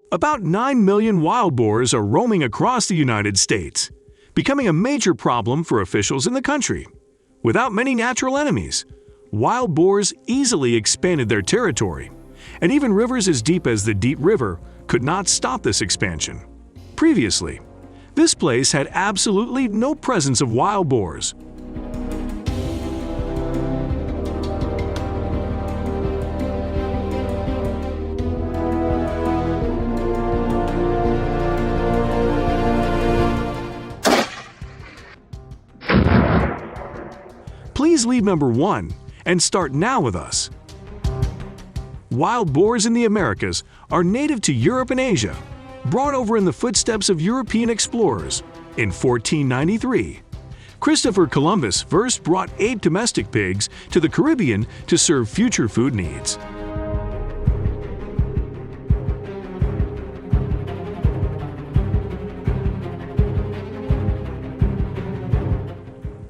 About 9 million wild boars are roaming across the United States, becoming a major problem for officials in the country. Without many natural enemies, wild boars easily expanded their territory, and even rivers as deep as the Deep River could not stop this expansion. Previously, this place had absolutely no presence of wild boars. Please leave number 1 and start now with us. Wild boars in the Americas are native to Europe and Asia, brought over in the footsteps of European explorers. In 1493, Christopher Columbus first brought 8 domestic pigs to the Caribbean to serve future food needs.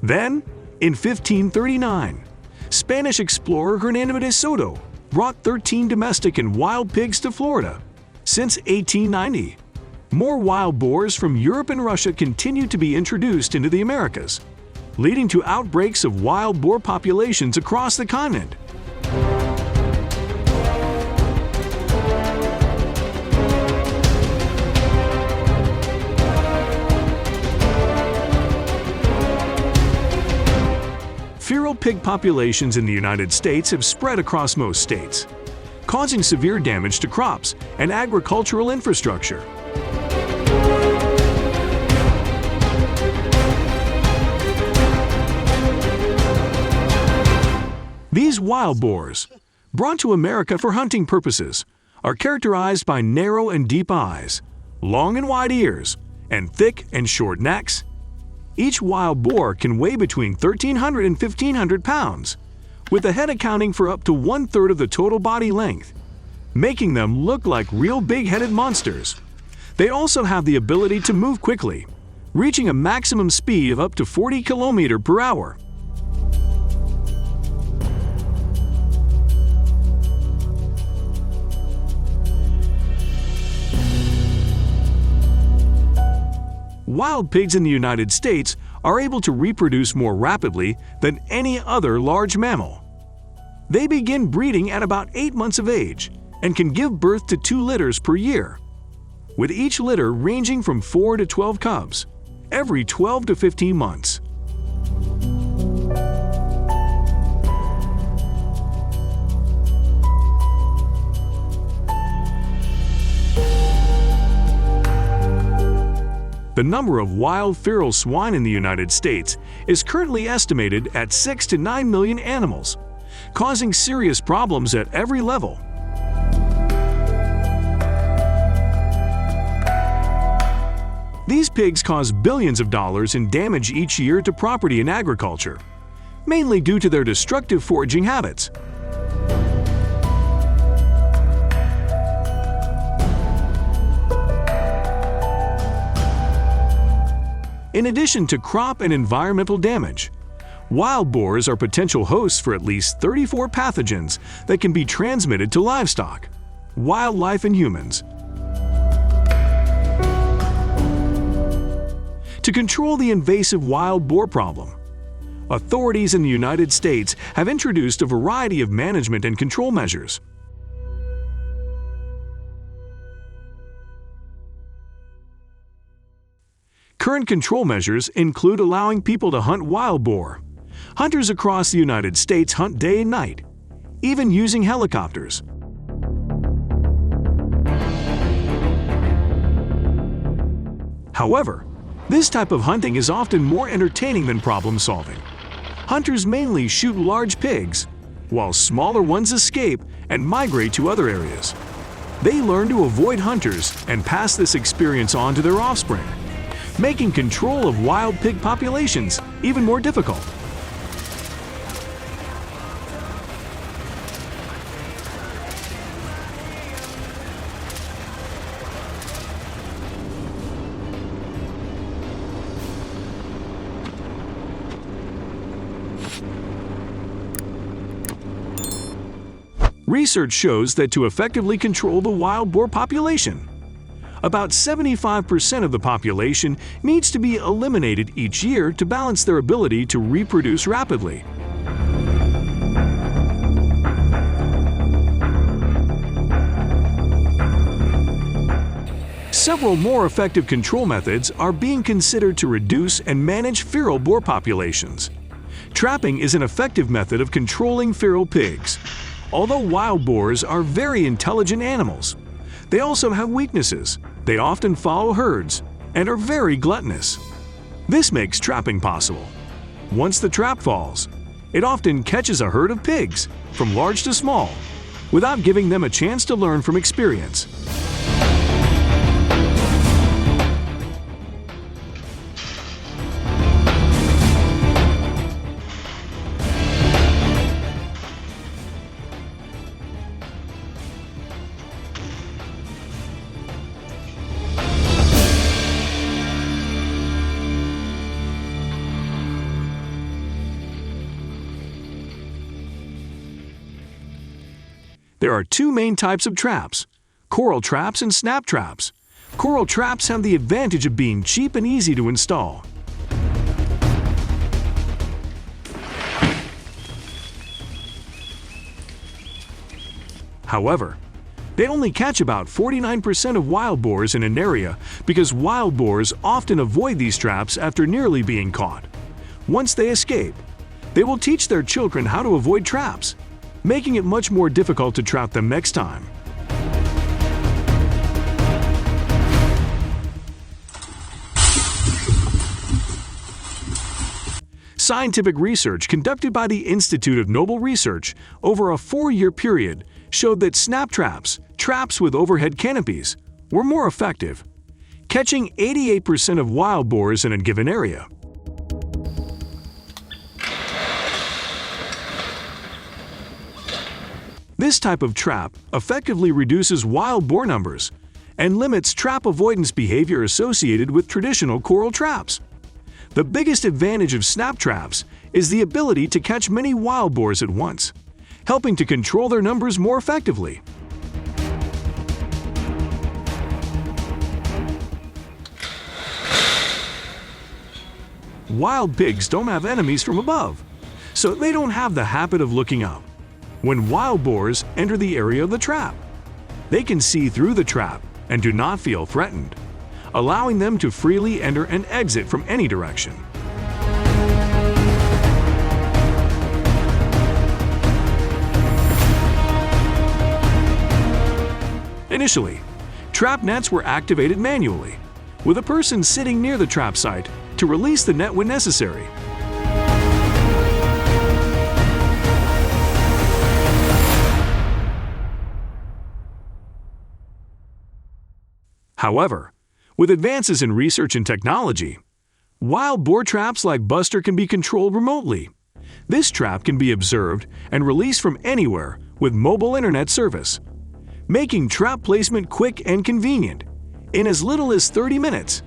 Then, in 1539, Spanish explorer Hernando de Soto brought 13 domestic and wild pigs to Florida. Since 1890, more wild boars from Europe and Russia continued to be introduced into the Americas, leading to outbreaks of wild boar populations across the continent. Feral pig populations in the United States have spread across most states, causing severe damage to crops and agricultural infrastructure. These wild boars, brought to America for hunting purposes, are characterized by narrow and deep eyes, long and wide ears, and thick and short necks. Each wild boar can weigh between 1,300 and 1,500 pounds, with the head accounting for up to 1/3 of the total body length, making them look like real big-headed monsters. They also have the ability to move quickly, reaching a maximum speed of up to 40 km per hour. Wild pigs in the United States are able to reproduce more rapidly than any other large mammal. They begin breeding at about 8 months of age and can give birth to 2 litters per year, with each litter ranging from 4 to 12 cubs every 12 to 15 months. The number of wild feral swine in the United States is currently estimated at 6 to 9 million animals, causing serious problems at every level. These pigs cause billions of dollars in damage each year to property and agriculture, mainly due to their destructive foraging habits. In addition to crop and environmental damage, wild boars are potential hosts for at least 34 pathogens that can be transmitted to livestock, wildlife, and humans. To control the invasive wild boar problem, authorities in the United States have introduced a variety of management and control measures. Current control measures include allowing people to hunt wild boar. Hunters across the United States hunt day and night, even using helicopters. However, this type of hunting is often more entertaining than problem-solving. Hunters mainly shoot large pigs, while smaller ones escape and migrate to other areas. They learn to avoid hunters and pass this experience on to their offspring, making control of wild pig populations even more difficult. Research shows that to effectively control the wild boar population, About 75% of the population needs to be eliminated each year to balance their ability to reproduce rapidly. Several more effective control methods are being considered to reduce and manage feral boar populations. Trapping is an effective method of controlling feral pigs. Although wild boars are very intelligent animals, they also have weaknesses. They often follow herds and are very gluttonous. This makes trapping possible. Once the trap falls, it often catches a herd of pigs, from large to small, without giving them a chance to learn from experience. There are two main types of traps: coral traps and snap traps. Coral traps have the advantage of being cheap and easy to install. However, they only catch about 49% of wild boars in an area because wild boars often avoid these traps after nearly being caught. Once they escape, they will teach their children how to avoid traps, making it much more difficult to trap them next time. Scientific research conducted by the Institute of Noble Research over a 4-year period showed that snap traps, traps with overhead canopies, were more effective, catching 88% of wild boars in a given area. This type of trap effectively reduces wild boar numbers and limits trap avoidance behavior associated with traditional coral traps. The biggest advantage of snap traps is the ability to catch many wild boars at once, helping to control their numbers more effectively. Wild pigs don't have enemies from above, so they don't have the habit of looking up when wild boars enter the area of the trap. They can see through the trap and do not feel threatened, allowing them to freely enter and exit from any direction. Initially, trap nets were activated manually, with a person sitting near the trap site to release the net when necessary. However, with advances in research and technology, wild boar traps like Buster can be controlled remotely. This trap can be observed and released from anywhere with mobile internet service, making trap placement quick and convenient in as little as 30 minutes.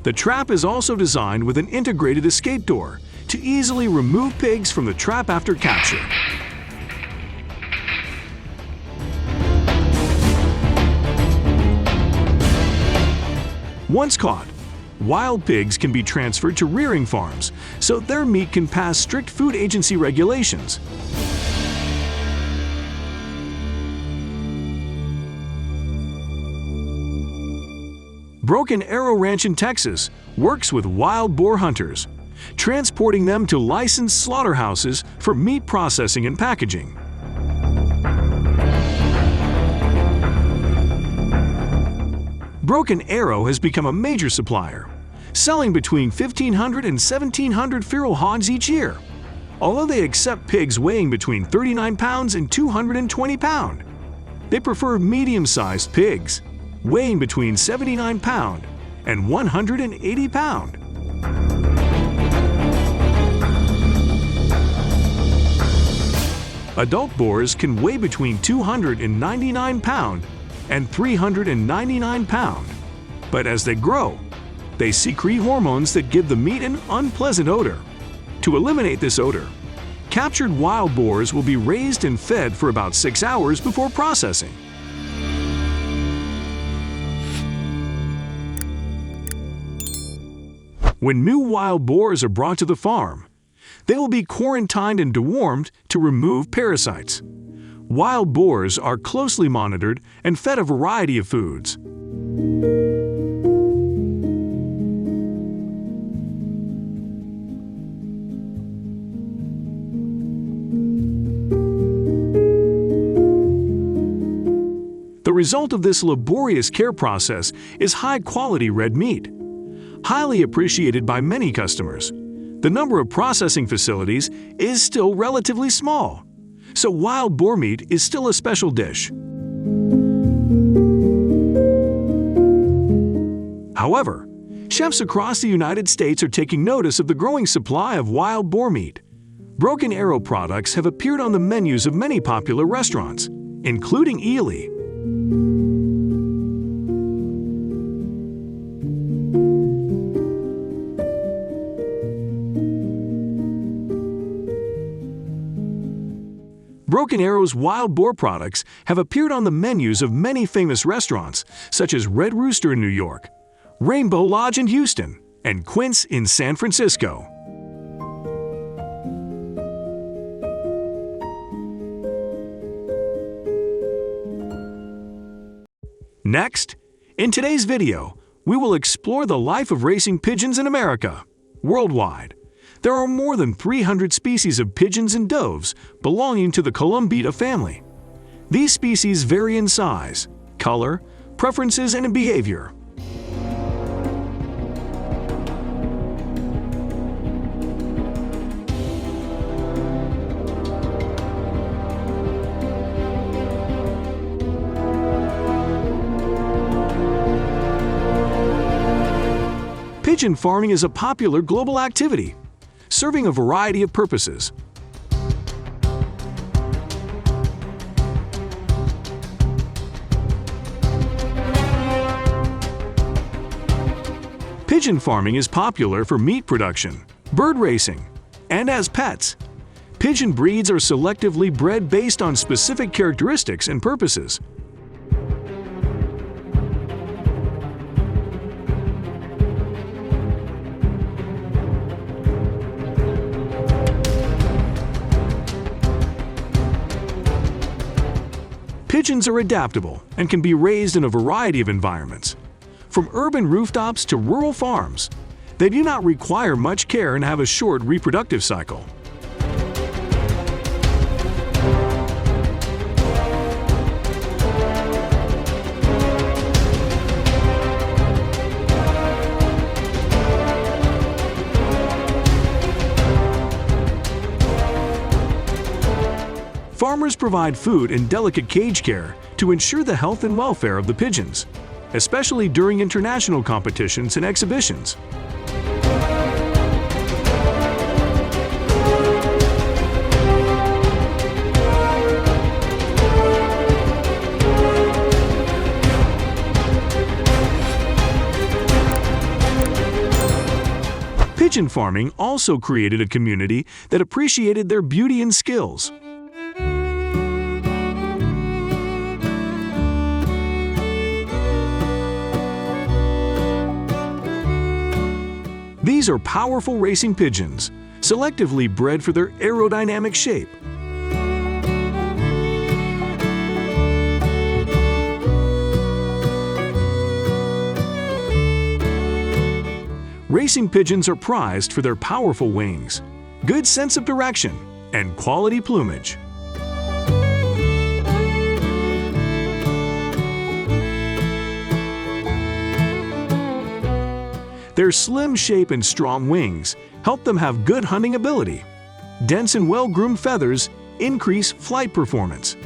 The trap is also designed with an integrated escape door to easily remove pigs from the trap after capture. Once caught, wild pigs can be transferred to rearing farms so their meat can pass strict food agency regulations. Broken Arrow Ranch in Texas works with wild boar hunters, transporting them to licensed slaughterhouses for meat processing and packaging. Broken Arrow has become a major supplier, selling between 1,500 and 1,700 feral hogs each year, although they accept pigs weighing between 39 pounds and 220 pounds. They prefer medium-sized pigs, weighing between 79 pounds and 180 pounds. Adult boars can weigh between 299 pounds and 399 pounds, but as they grow, They secrete hormones that give the meat an unpleasant odor. To eliminate this odor, captured wild boars will be raised and fed for about 6 hours before processing. When new wild boars are brought to the farm, they will be quarantined and dewormed to remove parasites. Wild boars are closely monitored and fed a variety of foods. The result of this laborious care process is high-quality red meat. Highly appreciated by many customers, the number of processing facilities is still relatively small, so wild boar meat is still a special dish. However, chefs across the United States are taking notice of the growing supply of wild boar meat. Broken Arrow products have appeared on the menus of many popular restaurants, including Ely. Broken Arrow's wild boar products have appeared on the menus of many famous restaurants, such as Red Rooster in New York, Rainbow Lodge in Houston, and Quince in San Francisco. Next, in today's video, we will explore the life of racing pigeons in America. Worldwide, there are more than 300 species of pigeons and doves belonging to the Columbida family. These species vary in size, color, preferences, and in behavior. Pigeon farming is a popular global activity, serving a variety of purposes. Pigeon farming is popular for meat production, bird racing, and as pets. Pigeon breeds are selectively bred based on specific characteristics and purposes. Pigeons are adaptable and can be raised in a variety of environments. From urban rooftops to rural farms, they do not require much care and have a short reproductive cycle. Farmers provide food and delicate cage care to ensure the health and welfare of the pigeons, especially during international competitions and exhibitions. Pigeon farming also created a community that appreciated their beauty and skills. These are powerful racing pigeons, selectively bred for their aerodynamic shape. Racing pigeons are prized for their powerful wings, good sense of direction, and quality plumage. Their slim shape and strong wings help them have good hunting ability. Dense and well-groomed feathers increase flight performance.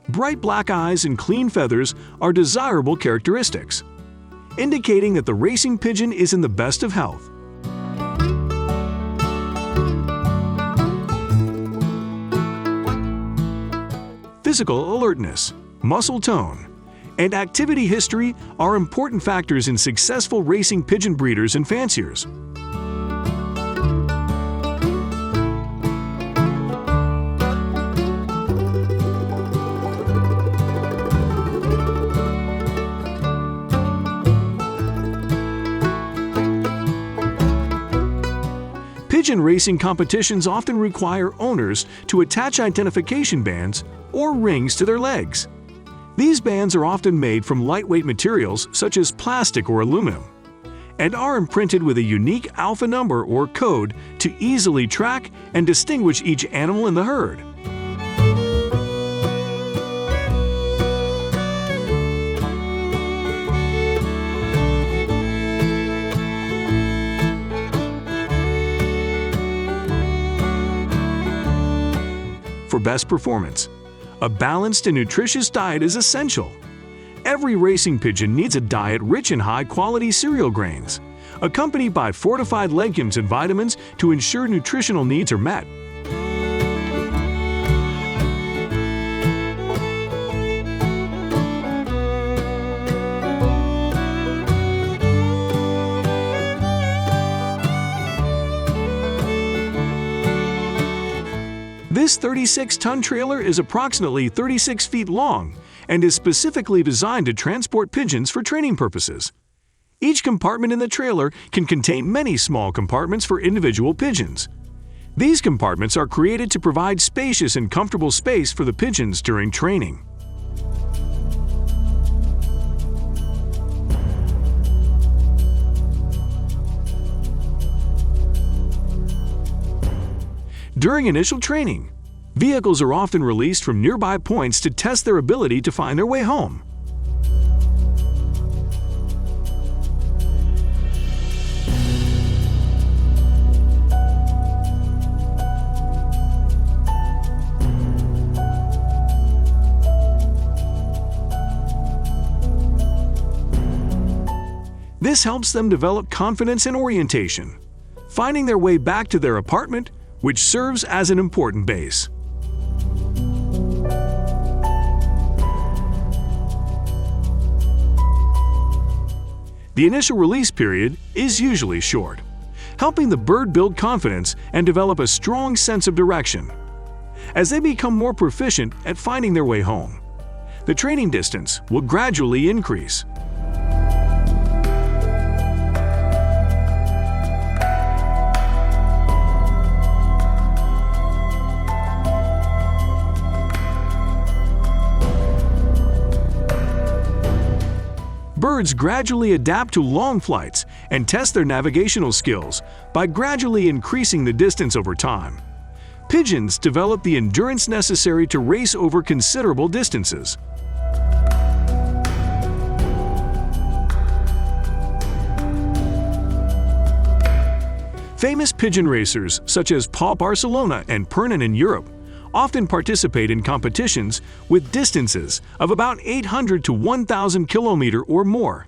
Bright black eyes and clean feathers are desirable characteristics, indicating that the racing pigeon is in the best of health. Physical alertness, muscle tone, and activity history are important factors in successful racing pigeon breeders and fanciers. Pigeon racing competitions often require owners to attach identification bands or rings to their legs. These bands are often made from lightweight materials such as plastic or aluminum, and are imprinted with a unique alpha number or code to easily track and distinguish each animal in the herd. For best performance, a balanced and nutritious diet is essential. Every racing pigeon needs a diet rich in high-quality cereal grains, accompanied by fortified legumes and vitamins to ensure nutritional needs are met. This 36-ton trailer is approximately 36 feet long and is specifically designed to transport pigeons for training purposes. Each compartment in the trailer can contain many small compartments for individual pigeons. These compartments are created to provide spacious and comfortable space for the pigeons during training. During initial training, vehicles are often released from nearby points to test their ability to find their way home. This helps them develop confidence and orientation, finding their way back to their apartment, which serves as an important base. The initial release period is usually short, helping the bird build confidence and develop a strong sense of direction. As they become more proficient at finding their way home, the training distance will gradually increase. Birds gradually adapt to long flights and test their navigational skills by gradually increasing the distance over time. Pigeons develop the endurance necessary to race over considerable distances. Famous pigeon racers such as Paul Barcelona and Pernin in Europe often participate in competitions with distances of about 800 to 1,000 kilometers or more.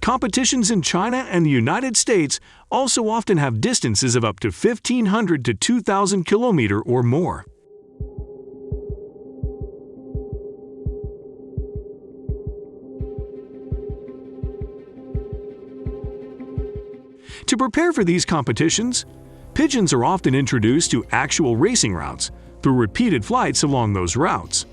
Competitions in China and the United States also often have distances of up to 1,500 to 2,000 kilometers or more. To prepare for these competitions, pigeons are often introduced to actual racing routes through repeated flights along those routes.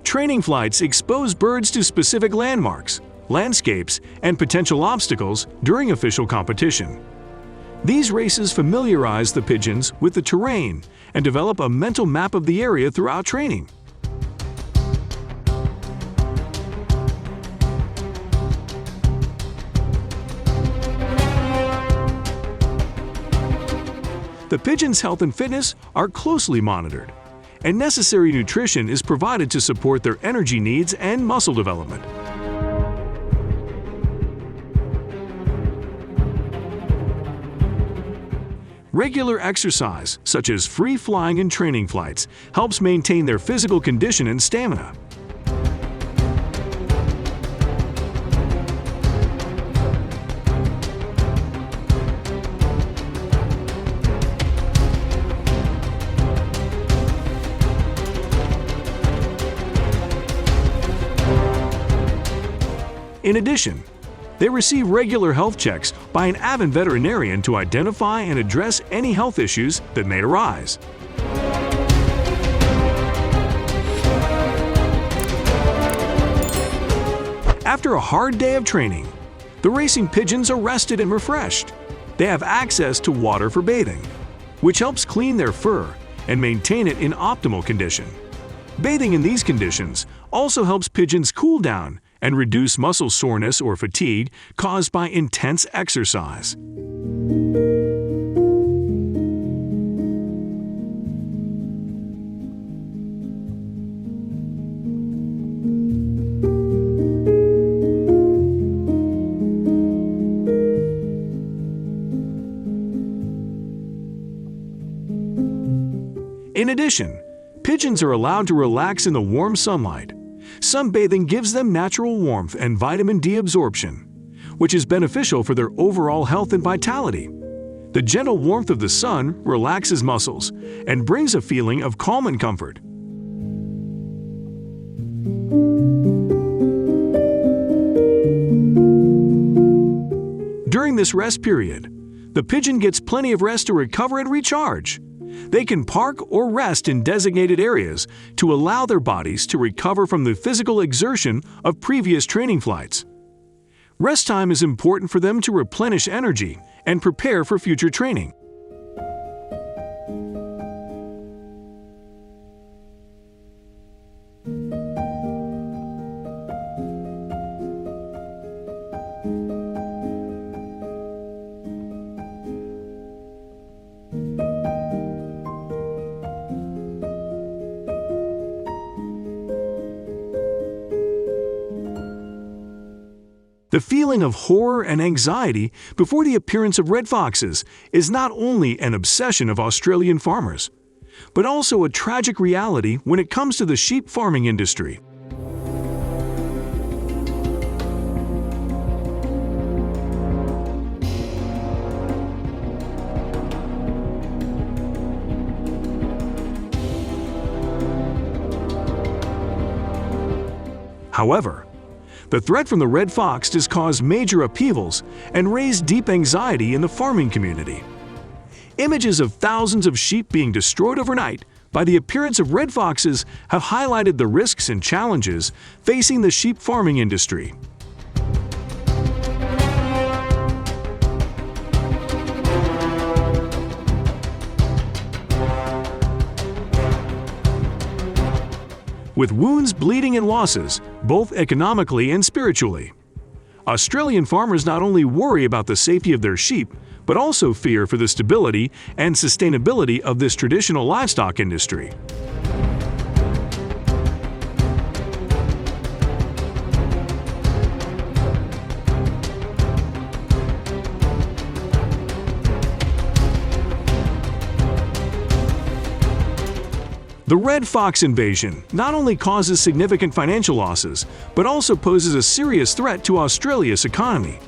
Training flights expose birds to specific landmarks, landscapes, and potential obstacles during official competition. These races familiarize the pigeons with the terrain and develop a mental map of the area throughout training. The pigeon's health and fitness are closely monitored, and necessary nutrition is provided to support their energy needs and muscle development. Regular exercise, such as free flying and training flights, helps maintain their physical condition and stamina. In addition, they receive regular health checks by an avid veterinarian to identify and address any health issues that may arise. After a hard day of training, the racing pigeons are rested and refreshed. They have access to water for bathing, which helps clean their fur and maintain it in optimal condition. Bathing in these conditions also helps pigeons cool down and reduce muscle soreness or fatigue caused by intense exercise. In addition, pigeons are allowed to relax in the warm sunlight. Sunbathing gives them natural warmth and vitamin D absorption, which is beneficial for their overall health and vitality. The gentle warmth of the sun relaxes muscles and brings a feeling of calm and comfort. During this rest period, the pigeon gets plenty of rest to recover and recharge. They can park or rest in designated areas to allow their bodies to recover from the physical exertion of previous training flights. Rest time is important for them to replenish energy and prepare for future training. The feeling of horror and anxiety before the appearance of red foxes is not only an obsession of Australian farmers, but also a tragic reality when it comes to the sheep farming industry. However, the threat from the red fox has caused major upheavals and raised deep anxiety in the farming community. Images of thousands of sheep being destroyed overnight by the appearance of red foxes have highlighted the risks and challenges facing the sheep farming industry. With wounds, bleeding, and losses, both economically and spiritually, Australian farmers not only worry about the safety of their sheep, but also fear for the stability and sustainability of this traditional livestock industry. The red fox invasion not only causes significant financial losses, but also poses a serious threat to Australia's economy,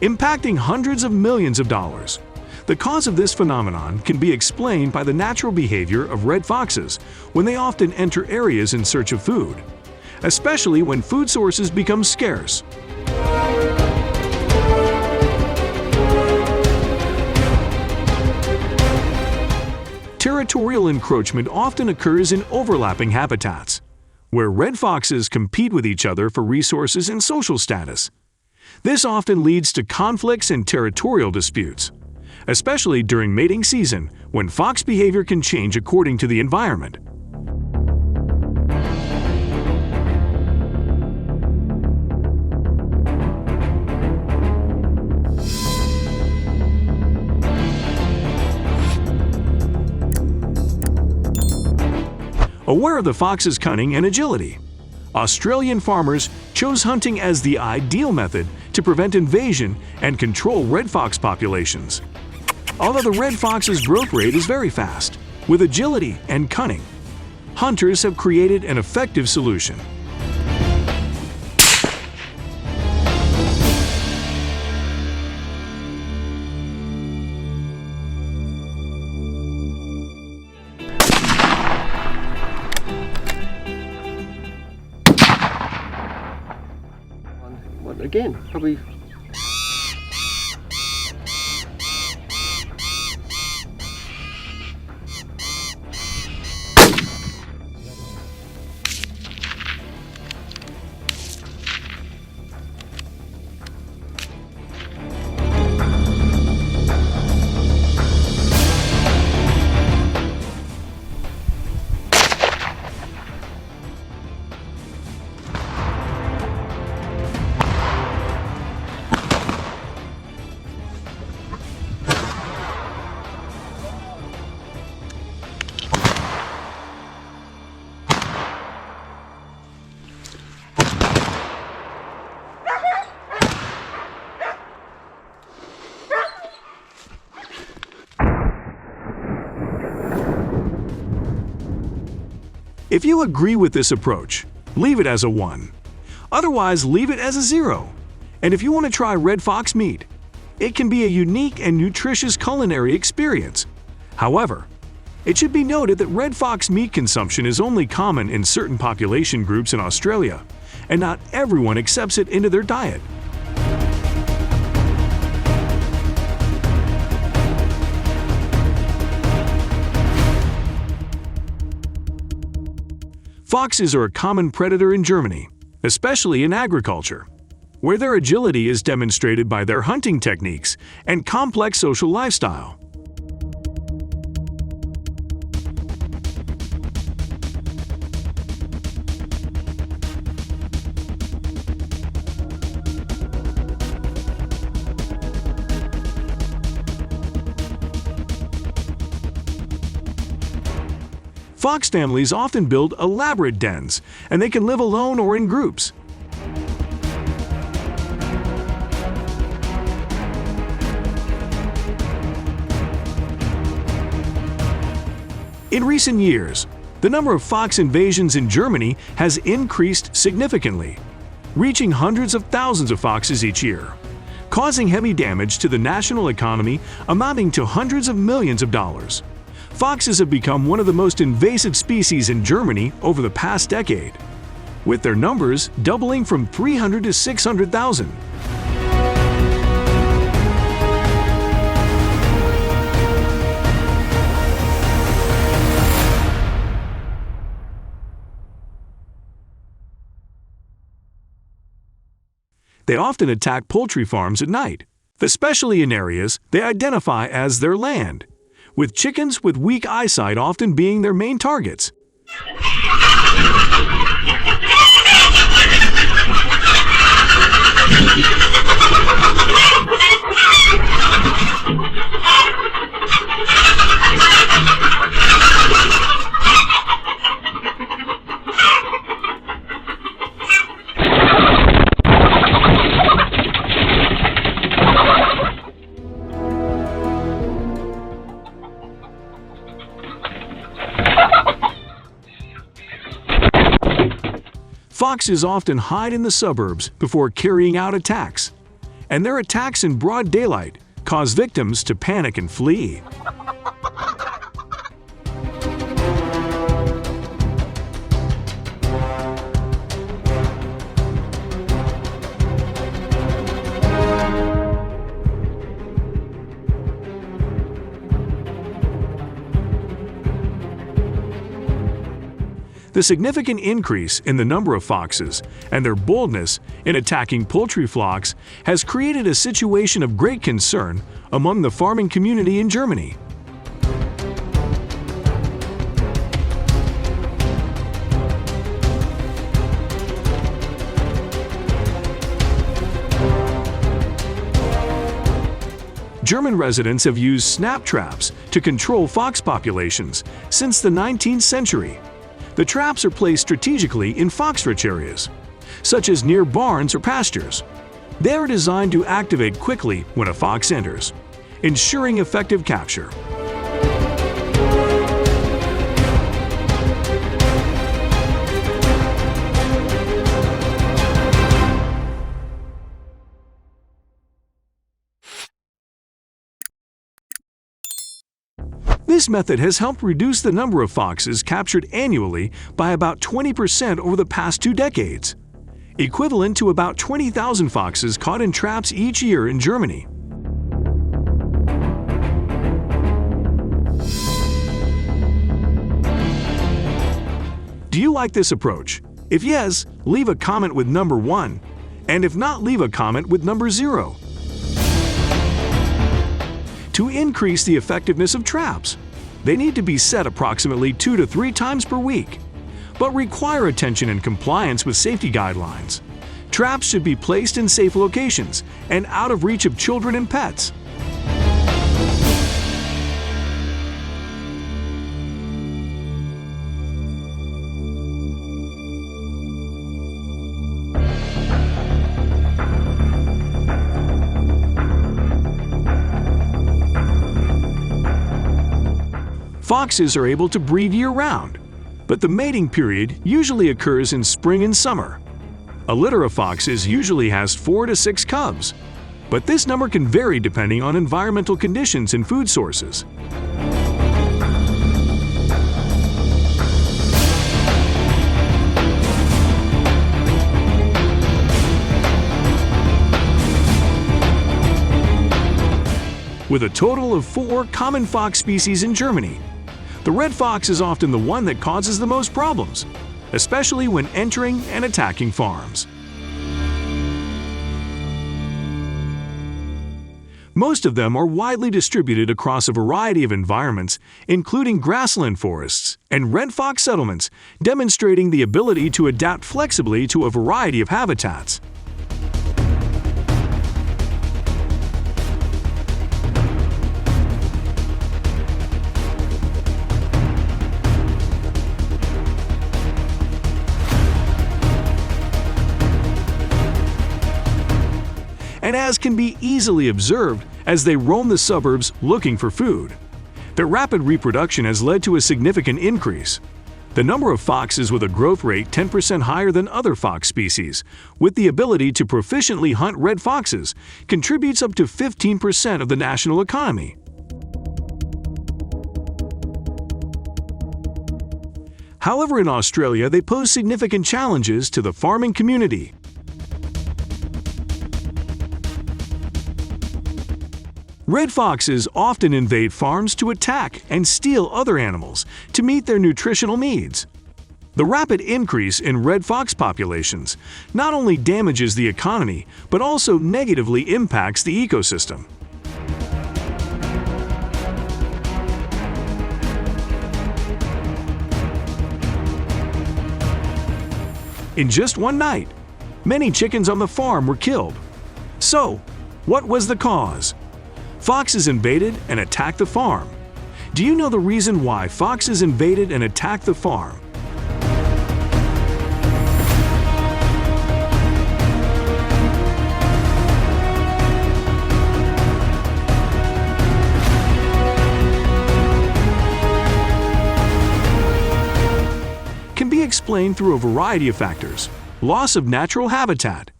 impacting hundreds of millions of dollars. The cause of this phenomenon can be explained by the natural behavior of red foxes when they often enter areas in search of food, especially when food sources become scarce. Territorial encroachment often occurs in overlapping habitats, where red foxes compete with each other for resources and social status. This often leads to conflicts and territorial disputes, especially during mating season when fox behavior can change according to the environment. Aware of the fox's cunning and agility, Australian farmers chose hunting as the ideal method to prevent invasion and control red fox populations. Although the red fox's growth rate is very fast, with agility and cunning, hunters have created an effective solution. out again, probably. If you agree with this approach, leave it as a 1. Otherwise, leave it as a 0. And if you want to try red fox meat, it can be a unique and nutritious culinary experience. However, it should be noted that red fox meat consumption is only common in certain population groups in Australia, and not everyone accepts it into their diet. Foxes are a common predator in Germany, especially in agriculture, where their agility is demonstrated by their hunting techniques and complex social lifestyle. Fox families often build elaborate dens, and they can live alone or in groups. In recent years, the number of fox invasions in Germany has increased significantly, reaching hundreds of thousands of foxes each year, causing heavy damage to the national economy amounting to hundreds of millions of dollars. Foxes have become one of the most invasive species in Germany over the past decade, with their numbers doubling from 300 to 600,000. They often attack poultry farms at night, especially in areas they identify as their land, with chickens with weak eyesight often being their main targets. Foxes often hide in the suburbs before carrying out attacks, and their attacks in broad daylight cause victims to panic and flee. The significant increase in the number of foxes and their boldness in attacking poultry flocks has created a situation of great concern among the farming community in Germany. German residents have used snap traps to control fox populations since the 19th century. The traps are placed strategically in fox-rich areas, such as near barns or pastures. They are designed to activate quickly when a fox enters, ensuring effective capture. This method has helped reduce the number of foxes captured annually by about 20% over the past 2 decades. equivalent to about 20,000 foxes caught in traps each year in Germany. Do you like this approach? If yes, leave a comment with number 1, and if not, leave a comment with number 0. To increase the effectiveness of traps, they need to be set approximately 2 to 3 times per week, but require attention and compliance with safety guidelines. Traps should be placed in safe locations and out of reach of children and pets. Foxes are able to breed year-round, but the mating period usually occurs in spring and summer. A litter of foxes usually has 4 to 6 cubs, but this number can vary depending on environmental conditions and food sources. With a total of 4 common fox species in Germany, the red fox is often the one that causes the most problems, especially when entering and attacking farms. Most of them are widely distributed across a variety of environments, including grassland forests and red fox settlements, demonstrating the ability to adapt flexibly to a variety of habitats. And as can be easily observed as they roam the suburbs looking for food. Their rapid reproduction has led to a significant increase. The number of foxes with a growth rate 10% higher than other fox species, with the ability to proficiently hunt red foxes, contributes up to 15% of the national economy. However, in Australia, they pose significant challenges to the farming community. Red foxes often invade farms to attack and steal other animals to meet their nutritional needs. The rapid increase in red fox populations not only damages the economy, but also negatively impacts the ecosystem. In just one night, many chickens on the farm were killed. So, what was the cause? Foxes invaded and attacked the farm. Do you know the reason why foxes invaded and attacked the farm? Can be explained through a variety of factors: loss of natural habitat,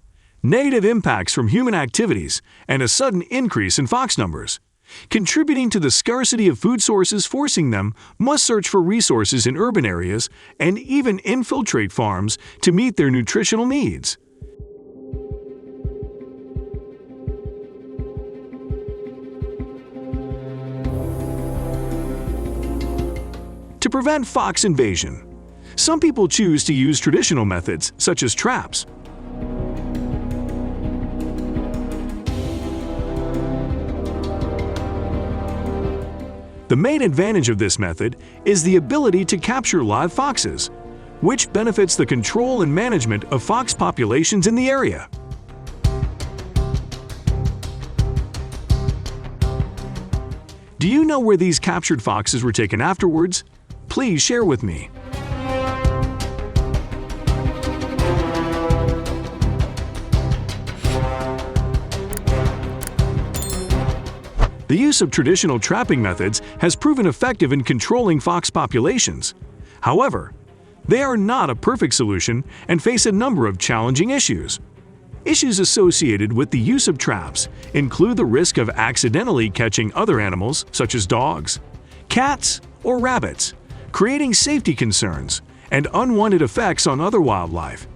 negative impacts from human activities, and a sudden increase in fox numbers, contributing to the scarcity of food sources, forcing them must search for resources in urban areas and even infiltrate farms to meet their nutritional needs. To prevent fox invasion, some people choose to use traditional methods such as traps. The main advantage of this method is the ability to capture live foxes, which benefits the control and management of fox populations in the area. Do you know where these captured foxes were taken afterwards? Please share with me. The use of traditional trapping methods has proven effective in controlling fox populations. However, they are not a perfect solution and face a number of challenging issues. Issues associated with the use of traps include the risk of accidentally catching other animals such as dogs, cats, or rabbits, creating safety concerns and unwanted effects on other wildlife.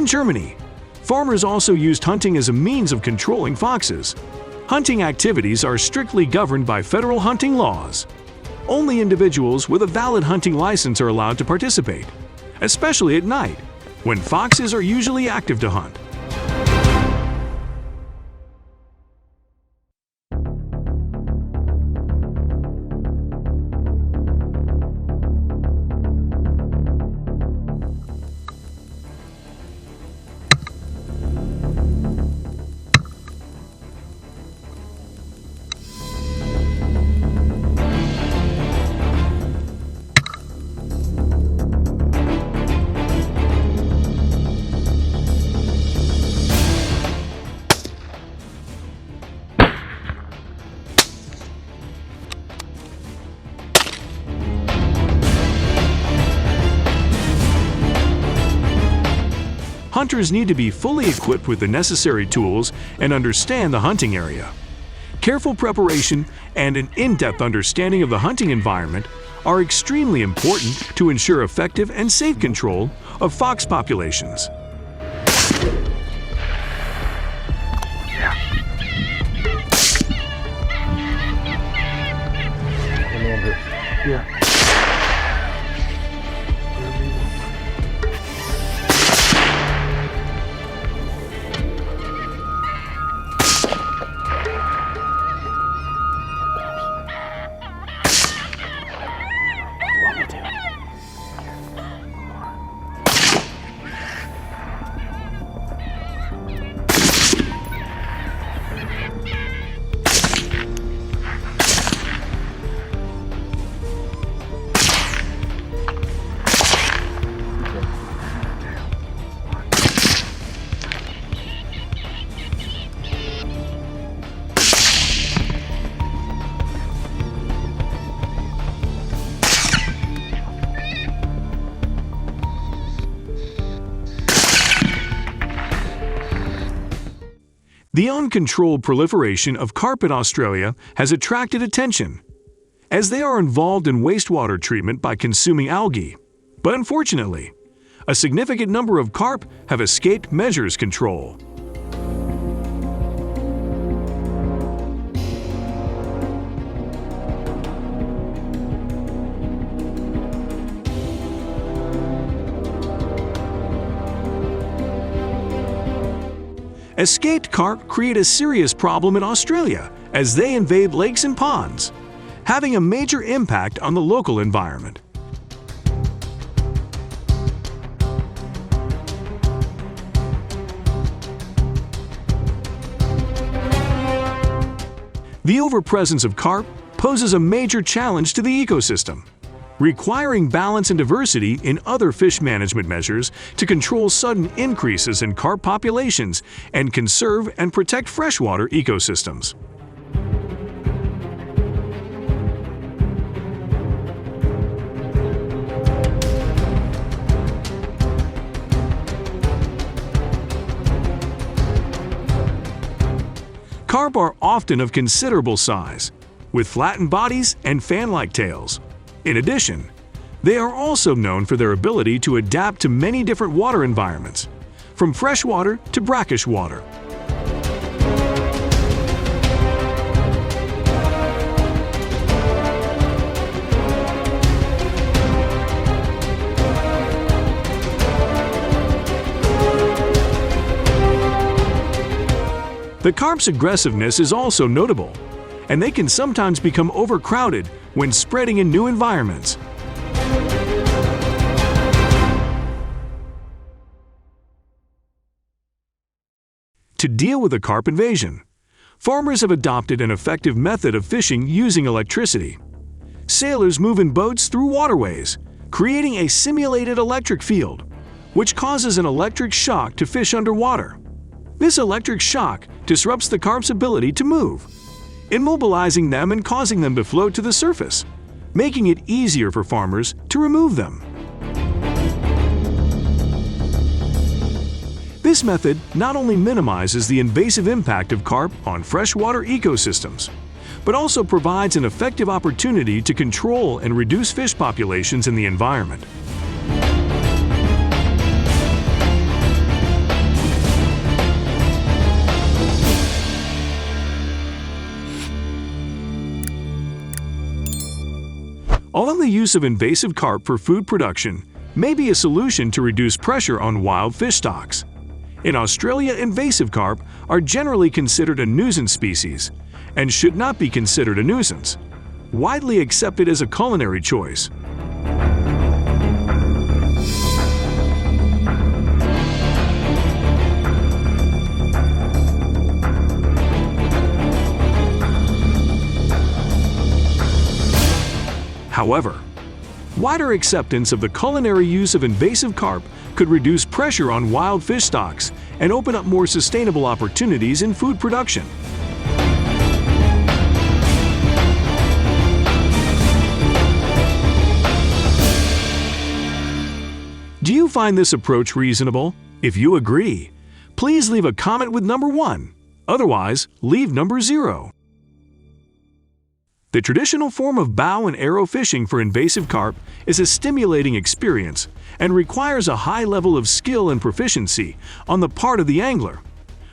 In Germany, farmers also used hunting as a means of controlling foxes. Hunting activities are strictly governed by federal hunting laws. Only individuals with a valid hunting license are allowed to participate, especially at night, when foxes are usually active to hunt. Hunters need to be fully equipped with the necessary tools and understand the hunting area. Careful preparation and an in-depth understanding of the hunting environment are extremely important to ensure effective and safe control of fox populations. Yeah. The uncontrolled proliferation of carp in Australia has attracted attention, as they are involved in wastewater treatment by consuming algae. But unfortunately, a significant number of carp have escaped measures control. Escaped carp create a serious problem in Australia as they invade lakes and ponds, having a major impact on the local environment. The overpresence of carp poses a major challenge to the ecosystem, requiring balance and diversity in other fish management measures to control sudden increases in carp populations and conserve and protect freshwater ecosystems. Carp are often of considerable size, with flattened bodies and fan-like tails. In addition, they are also known for their ability to adapt to many different water environments, from freshwater to brackish water. The carp's aggressiveness is also notable, and they can sometimes become overcrowded when spreading in new environments. To deal with the carp invasion, farmers have adopted an effective method of fishing using electricity. Sailors move in boats through waterways, creating a simulated electric field, which causes an electric shock to fish underwater. This electric shock disrupts the carp's ability to move, immobilizing them and causing them to float to the surface, making it easier for farmers to remove them. This method not only minimizes the invasive impact of carp on freshwater ecosystems, but also provides an effective opportunity to control and reduce fish populations in the environment. Although the use of invasive carp for food production may be a solution to reduce pressure on wild fish stocks, in Australia, invasive carp are generally considered a nuisance species and should not be considered a nuisance, widely accepted as a culinary choice. However, wider acceptance of the culinary use of invasive carp could reduce pressure on wild fish stocks and open up more sustainable opportunities in food production. Do you find this approach reasonable? If you agree, please leave a comment with number 1. Otherwise, leave number 0. The traditional form of bow and arrow fishing for invasive carp is a stimulating experience and requires a high level of skill and proficiency on the part of the angler.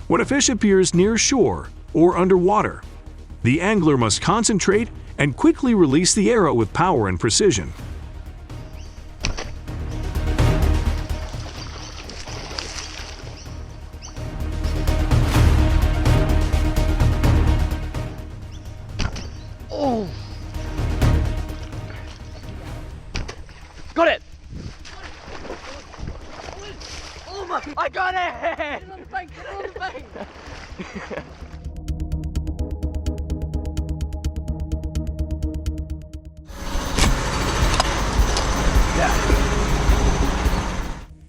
When a fish appears near shore or underwater, the angler must concentrate and quickly release the arrow with power and precision. Oh! Got it! Oh my! I got it! Get on the bank! Get on the bank!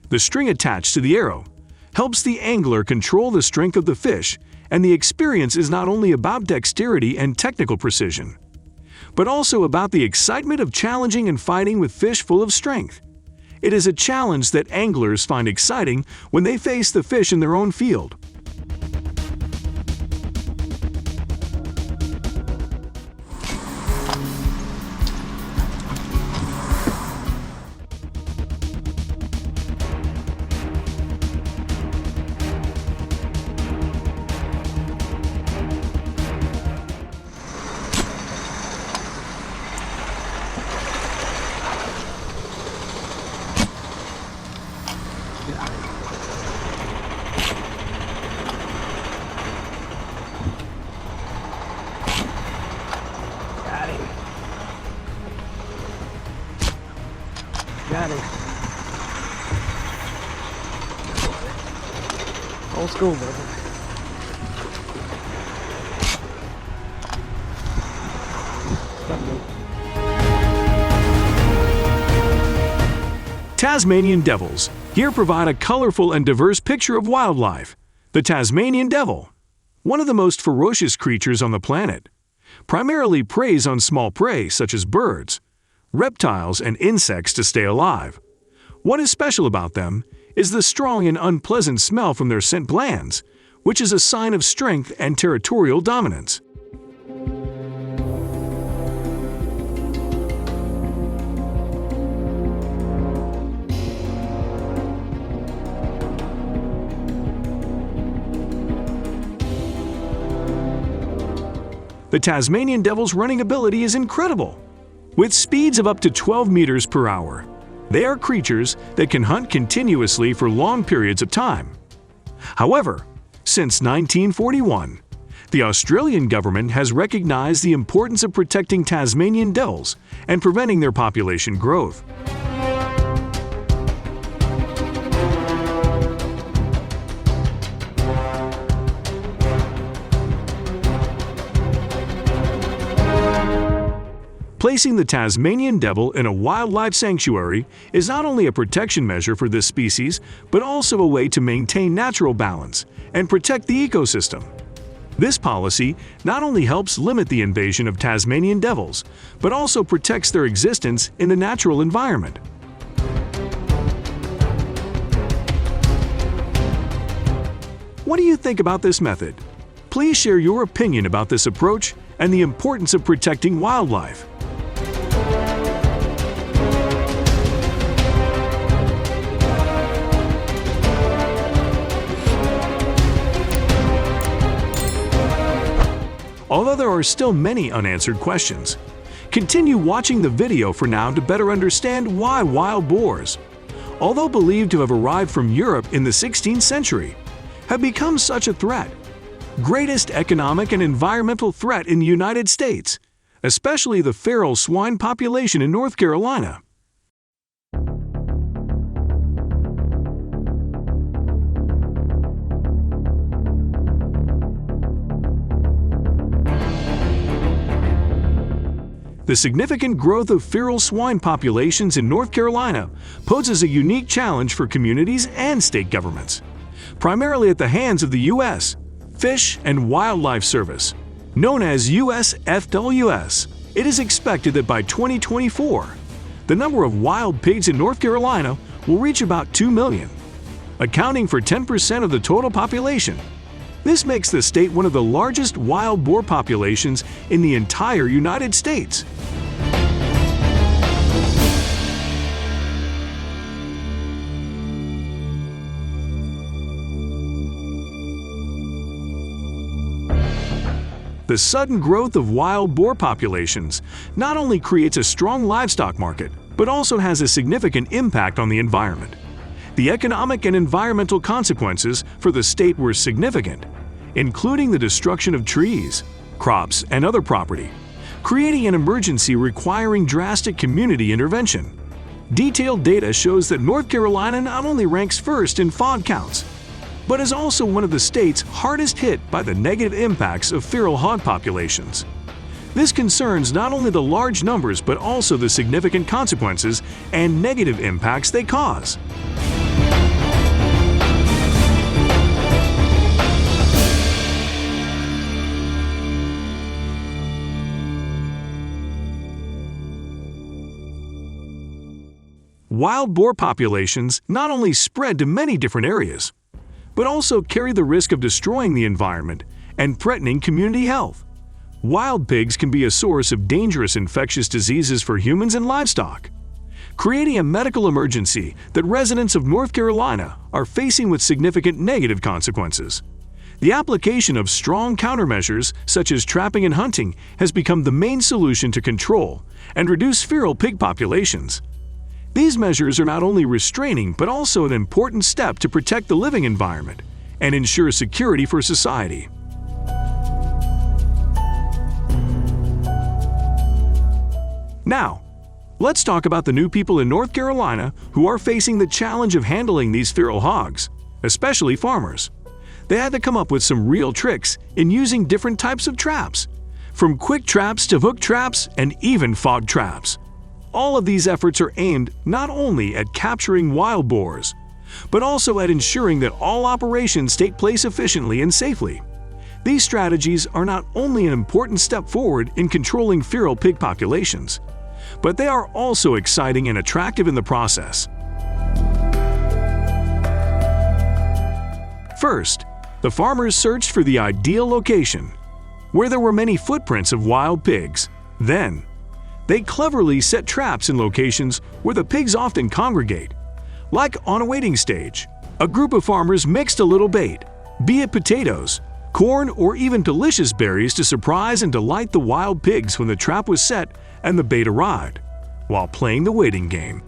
The string attached to the arrow helps the angler control the strength of the fish, and the experience is not only about dexterity and technical precision, but also about the excitement of challenging and fighting with fish full of strength. It is a challenge that anglers find exciting when they face the fish in their own field. Got it. Old school, brother. Tasmanian devils here provide a colorful and diverse picture of wildlife. The Tasmanian devil, one of the most ferocious creatures on the planet, primarily preys on small prey such as birds, reptiles, and insects to stay alive. What is special about them is the strong and unpleasant smell from their scent glands, which is a sign of strength and territorial dominance. The Tasmanian devil's running ability is incredible. With speeds of up to 12 meters per hour, they are creatures that can hunt continuously for long periods of time. However, since 1941, the Australian government has recognized the importance of protecting Tasmanian devils and preventing their population growth. Placing the Tasmanian devil in a wildlife sanctuary is not only a protection measure for this species, but also a way to maintain natural balance and protect the ecosystem. This policy not only helps limit the invasion of Tasmanian devils, but also protects their existence in the natural environment. What do you think about this method? Please share your opinion about this approach and the importance of protecting wildlife. Although there are still many unanswered questions, Continue watching the video for now to better understand why wild boars, although believed to have arrived from Europe in the 16th century, have become such a threat. Greatest economic and environmental threat in the United States, especially the feral swine population in North Carolina. The significant growth of feral swine populations in North Carolina poses a unique challenge for communities and state governments, primarily at the hands of the U.S. Fish and Wildlife Service, known as USFWS. It is expected that by 2024, the number of wild pigs in North Carolina will reach about 2 million, accounting for 10% of the total population. This makes the state one of the largest wild boar populations in the entire United States. The sudden growth of wild boar populations not only creates a strong livestock market, but also has a significant impact on the environment. The economic and environmental consequences for the state were significant, including the destruction of trees, crops, and other property, creating an emergency requiring drastic community intervention. Detailed data shows that North Carolina not only ranks first in FOD counts, but is also one of the states hardest hit by the negative impacts of feral hog populations. This concerns not only the large numbers but also the significant consequences and negative impacts they cause. Wild boar populations not only spread to many different areas, but also carry the risk of destroying the environment and threatening community health. Wild pigs can be a source of dangerous infectious diseases for humans and livestock, creating a medical emergency that residents of North Carolina are facing with significant negative consequences. The application of strong countermeasures such as trapping and hunting has become the main solution to control and reduce feral pig populations. These measures are not only restraining but also an important step to protect the living environment and ensure security for society. Now, let's talk about the new people in North Carolina who are facing the challenge of handling these feral hogs, especially farmers. They had to come up with some real tricks in using different types of traps, from quick traps to hook traps and even fog traps. All of these efforts are aimed not only at capturing wild boars, but also at ensuring that all operations take place efficiently and safely. These strategies are not only an important step forward in controlling feral pig populations, but they are also exciting and attractive in the process. First, the farmers searched for the ideal location, where there were many footprints of wild pigs. Then, they cleverly set traps in locations where the pigs often congregate. Like on a waiting stage, a group of farmers mixed a little bait, be it potatoes, corn, or even delicious berries to surprise and delight the wild pigs when the trap was set and the bait arrived, while playing the waiting game.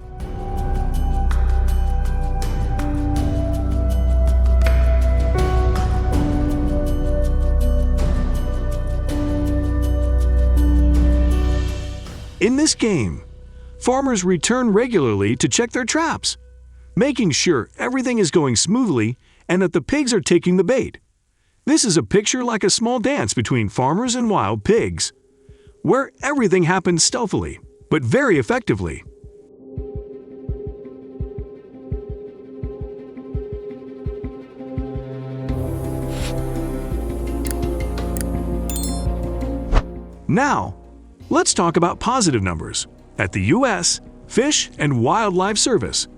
In this game, farmers return regularly to check their traps, making sure everything is going smoothly and that the pigs are taking the bait. This is a picture like a small dance between farmers and wild pigs, where everything happens stealthily, but very effectively. Now, let's talk about positive numbers. At the U.S. Fish and Wildlife Service,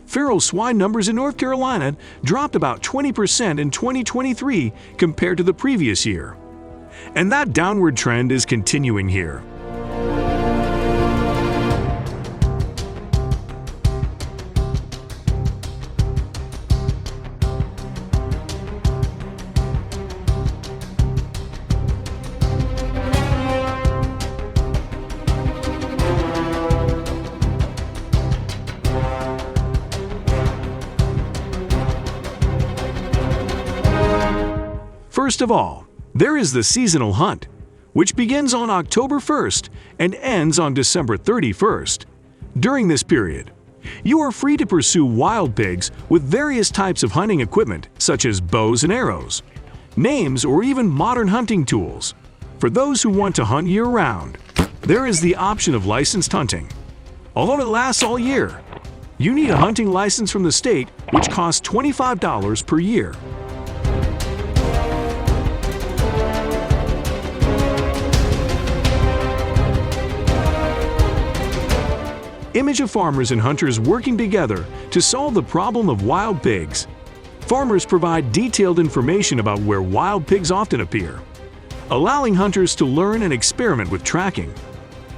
feral swine numbers in North Carolina dropped about 20% in 2023 compared to the previous year. And that downward trend is continuing here. First of all, there is the seasonal hunt, which begins on October 1st and ends on December 31st. During this period, you are free to pursue wild pigs with various types of hunting equipment such as bows and arrows, names, or even modern hunting tools. For those who want to hunt year-round, there is the option of licensed hunting. Although it lasts all year, you need a hunting license from the state, which costs $25 per year. Image of farmers and hunters working together to solve the problem of wild pigs. Farmers provide detailed information about where wild pigs often appear, allowing hunters to learn and experiment with tracking.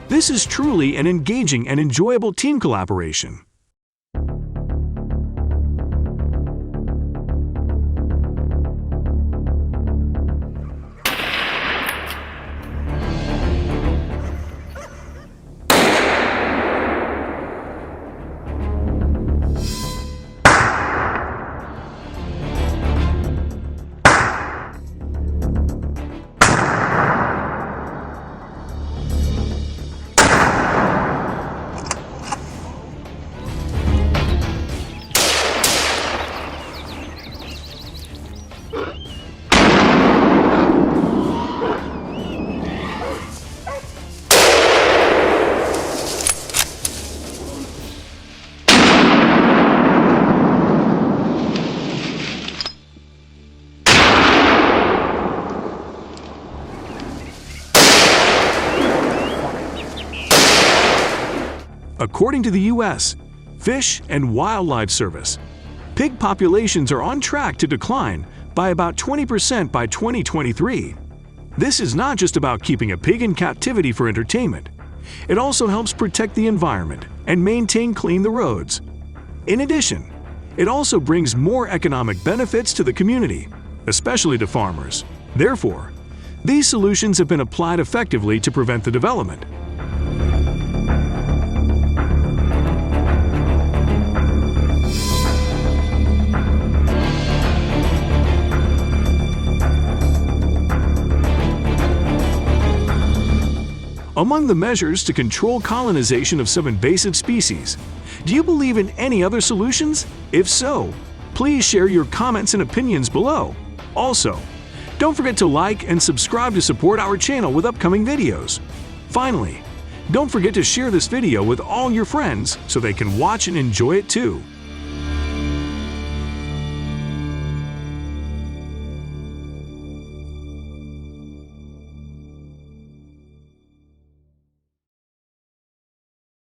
This is truly an engaging and enjoyable team collaboration. According to the U.S. Fish and Wildlife Service, pig populations are on track to decline by about 20% by 2023. This is not just about keeping a pig in captivity for entertainment. It also helps protect the environment and maintain clean the roads. In addition, it also brings more economic benefits to the community, especially to farmers. Therefore, these solutions have been applied effectively to prevent the development. Among the measures to control colonization of some invasive species, do you believe in any other solutions? If so, please share your comments and opinions below. Also, don't forget to like and subscribe to support our channel with upcoming videos. Finally, don't forget to share this video with all your friends so they can watch and enjoy it too.